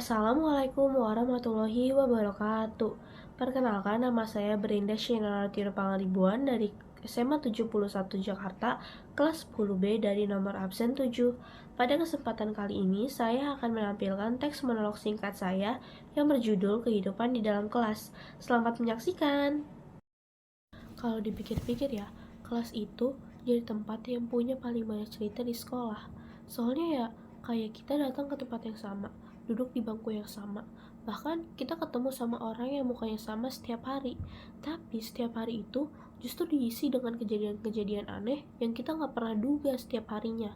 Assalamualaikum warahmatullahi wabarakatuh. Perkenalkan, nama saya Berinda Shinarati Pangaribuan dari SMA 71 Jakarta, kelas 10B dari nomor absen 7. Pada kesempatan kali ini, saya akan menampilkan teks monolog singkat saya yang berjudul Kehidupan di Dalam Kelas. Selamat menyaksikan. Kalau dipikir-pikir ya, kelas itu jadi tempat yang punya paling banyak cerita di sekolah. Soalnya ya, kayak kita datang ke tempat yang sama, duduk di bangku yang sama. Bahkan kita ketemu sama orang yang mukanya sama setiap hari. Tapi setiap hari itu justru diisi dengan kejadian-kejadian aneh yang kita nggak pernah duga setiap harinya.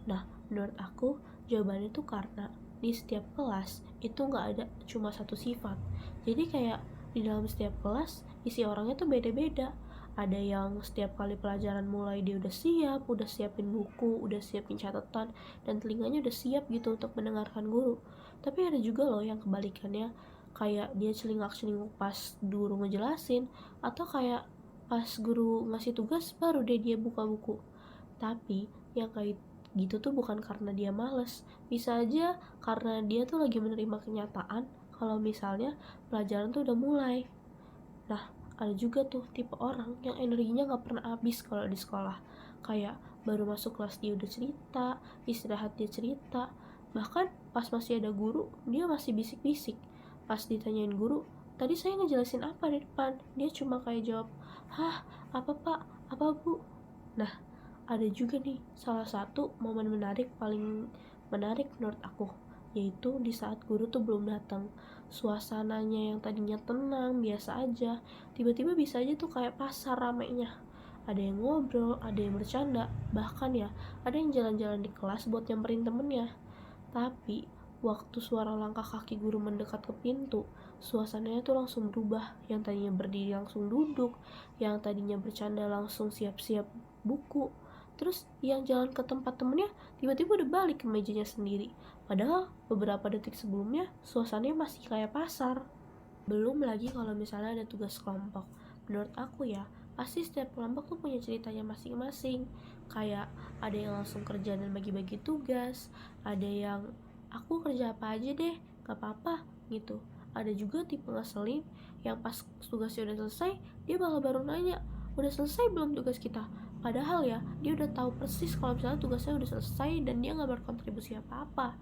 Nah, menurut aku, jawabannya tuh karena di setiap kelas itu nggak ada cuma satu sifat. Jadi kayak di dalam setiap kelas, isi orangnya tuh beda-beda. Ada yang setiap kali pelajaran mulai dia udah siapin buku, udah siapin catatan, dan telinganya udah siap gitu untuk mendengarkan guru. Tapi ada juga loh yang kebalikannya, kayak dia celingak-celinguk pas guru ngejelasin, atau kayak pas guru ngasih tugas baru deh dia buka buku. Tapi yang kayak gitu tuh bukan karena dia males, bisa aja karena dia tuh lagi menerima kenyataan kalau misalnya pelajaran tuh udah mulai. Nah, ada juga tuh tipe orang yang energinya gak pernah habis kalau di sekolah. Kayak baru masuk kelas dia udah cerita, istirahat dia cerita. Bahkan pas masih ada guru, dia masih bisik-bisik. Pas ditanyain guru, tadi saya ngejelasin apa di depan? Dia cuma kayak jawab, "Hah, apa pak? Apa bu?" Nah, ada juga nih salah satu momen paling menarik menurut aku, yaitu di saat guru tuh belum datang. Suasananya yang tadinya tenang, biasa aja, tiba-tiba bisa aja tuh kayak pasar ramainya. Ada yang ngobrol, ada yang bercanda, bahkan ya ada yang jalan-jalan di kelas buat nyamperin temennya. Tapi waktu suara langkah kaki guru mendekat ke pintu, suasananya tuh langsung berubah. Yang tadinya berdiri langsung duduk, yang tadinya bercanda langsung siap-siap buku. Terus yang jalan ke tempat temennya tiba-tiba udah balik ke mejanya sendiri. Padahal beberapa detik sebelumnya suasananya masih kayak pasar. Belum lagi kalau misalnya ada tugas kelompok. Menurut aku ya, pasti setiap kelompok tuh punya ceritanya masing-masing. Kayak ada yang langsung kerja dan bagi-bagi tugas, ada yang aku kerja apa aja deh, gak apa-apa gitu. Ada juga tipe ngeselin yang pas tugasnya udah selesai, dia malah baru nanya, udah selesai belum tugas kita? Padahal ya, dia udah tahu persis kalau misalnya tugasnya udah selesai dan dia gak berkontribusi apa-apa.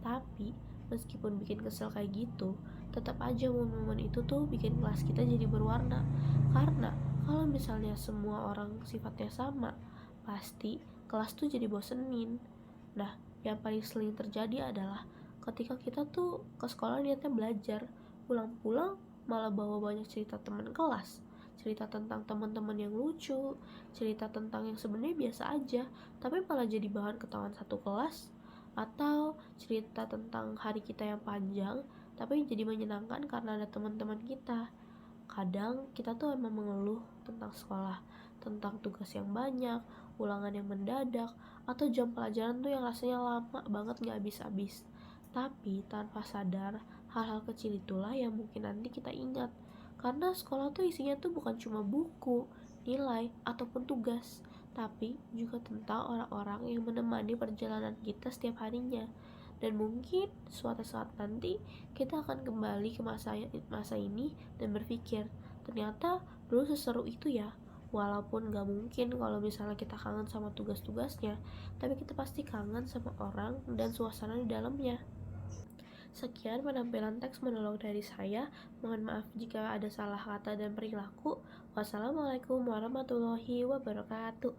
Tapi, meskipun bikin kesel kayak gitu, tetap aja momen-momen itu tuh bikin kelas kita jadi berwarna. Karena, kalau misalnya semua orang sifatnya sama, pasti kelas tuh jadi bosenin. Nah, yang paling sering terjadi adalah ketika kita tuh ke sekolah niatnya belajar, pulang-pulang malah bawa banyak cerita teman kelas, cerita tentang teman-teman yang lucu, cerita tentang yang sebenarnya biasa aja, tapi malah jadi bahan ketahuan satu kelas, atau cerita tentang hari kita yang panjang, tapi jadi menyenangkan karena ada teman-teman kita. Kadang kita tuh emang mengeluh tentang sekolah, tentang tugas yang banyak, ulangan yang mendadak, atau jam pelajaran tuh yang rasanya lama banget gak habis-habis. Tapi tanpa sadar, hal-hal kecil itulah yang mungkin nanti kita ingat. Karena sekolah tuh isinya tuh bukan cuma buku, nilai, ataupun tugas, tapi juga tentang orang-orang yang menemani perjalanan kita setiap harinya. Dan mungkin suatu saat nanti kita akan kembali ke masa ini dan berpikir, ternyata dulu seseru itu ya. Walaupun gak mungkin kalau misalnya kita kangen sama tugas-tugasnya, tapi kita pasti kangen sama orang dan suasana di dalamnya. Sekian penampilan teks monolog dari saya. Mohon maaf jika ada salah kata dan perilaku. Wassalamualaikum warahmatullahi wabarakatuh.